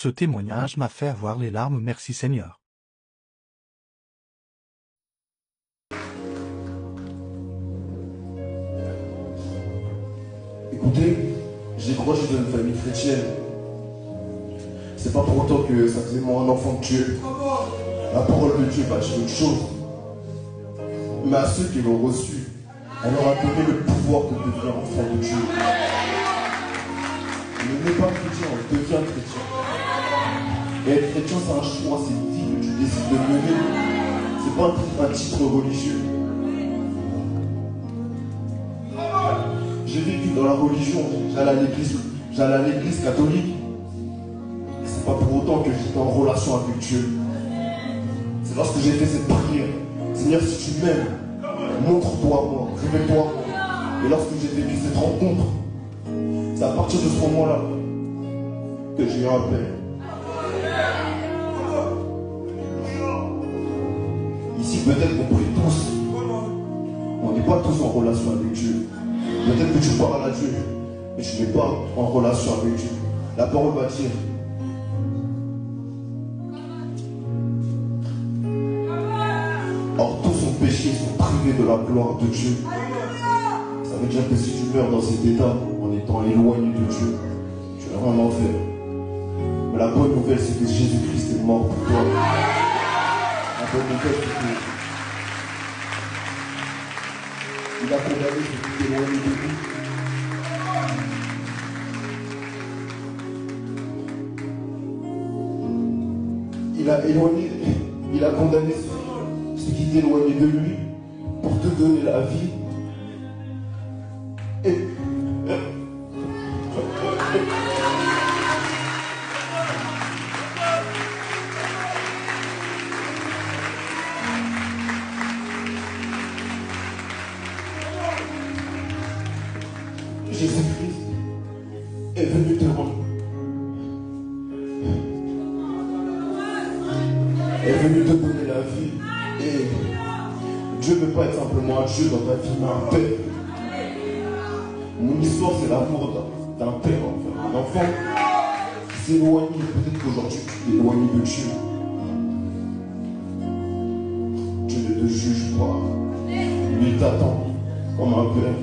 Ce témoignage m'a fait avoir les larmes, merci Seigneur. Écoutez, j'ai grandi dans une famille chrétienne. C'est pas pour autant que ça faisait moi un enfant de Dieu. La parole de Dieu va dire autre chose. Mais à ceux qui l'ont reçu, elle leur a donné le pouvoir de devenir enfant de Dieu. Ne n'est pas chrétien, on devient chrétien. Et être chrétien, c'est un choix, c'est une vie que tu décides de mener. C'est pas un titre religieux. J'ai vécu dans la religion, j'allais à l'église catholique. C'est pas pour autant que j'étais en relation avec Dieu. C'est lorsque j'ai fait cette prière. Seigneur, si tu m'aimes, montre-toi moi, révèle-toi moi. Et lorsque j'ai vécu cette rencontre, c'est à partir de ce moment-là que j'ai eu un père. Ici, peut-être qu'on prie tous. On n'est pas tous en relation avec Dieu. Peut-être que tu parles à Dieu, mais tu n'es pas en relation avec Dieu. La parole va dire. Or, tous sont péchés, sont privés de la gloire de Dieu. Ça veut dire que si tu meurs dans cet état, en étant éloigné de Dieu, tu es en enfer. Mais la bonne nouvelle, c'est que Jésus-Christ est mort pour toi. La bonne nouvelle, c'est que il a condamné ceux qui étaient éloignés de lui. Il a condamné ceux qui étaient éloignés de lui pour te donner la vie. Et Jésus-Christ est venu te rendre. Est venu te donner la vie. Et Dieu ne veut pas être simplement un Dieu dans ta vie, mais un père. Mon histoire, c'est l'amour d'un père, enfin, un enfant qui s'éloigne. Peut-être qu'aujourd'hui, tu t'es éloigné de Dieu. Dieu ne te juge pas. Il t'attend comme un père.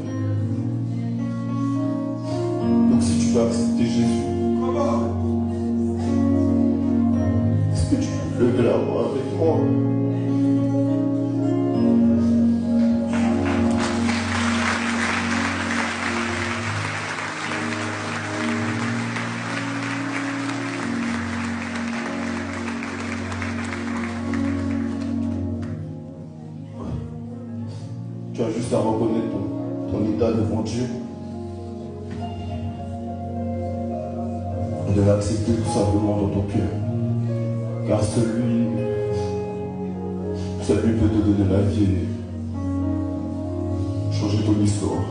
Donc si tu veux accepter Jésus, est-ce que tu peux lever la main avec moi? Tu as juste à reconnaître ton état devant Dieu. De l'accepter tout simplement dans ton cœur. Car celui peut te donner la vie et changer ton histoire.